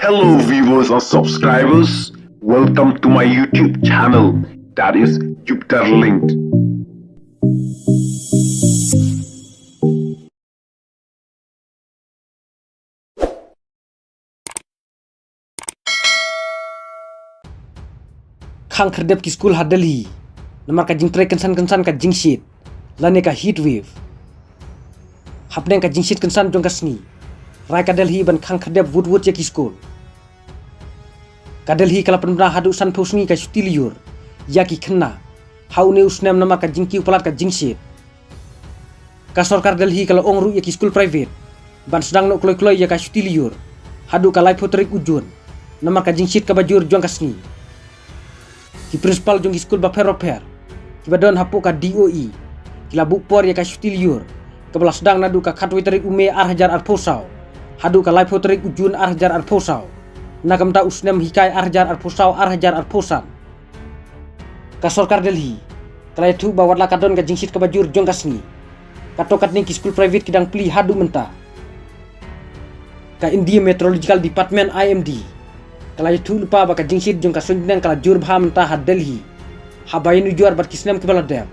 Hello viewers and subscribers, welcome to my YouTube channel, that is Jupiter Linked. Khang kherdep ki school ha Delhi namar ka jing tray kensan ka jing sheet lane ka heat wave hapneng ka jing sheet kensan jong ka sni rai ka Delhi ban khang kherdep wood ya ki school ka Delhi kala penbra hadu san phusni ka stiliur ya ki khenna hau ne usnem namar ka jing ki upalat ka jing sheet ka sarkar Delhi kala ongru ya ki school private ban sedang no kloi ya ka stiliur hadu ka lai photorik ujun namar ka jing sheet ka bajur jong ka sni ki principal jong school ba fer ki badon hapu ka DOE ki la bukpor ya ka stiliur ka belas dang nadu ka khatwi tarik ume arhajar arposau hadu ka live tarik ujun arhajar arposau nakam ta usnem hikai arhajar arposau arhajar arposan ka sarkar Delhi kalai thu bawat la kadon ka jingsit ka bajur jong kasni ka tokat ni ki school private kidang pli hadu menta ka India Meteorological Department IMD kalai thu lupa baka jingsit jong ka sunjang kala jur bha menta ha Delhi habayin juar bat kisnem ke baladem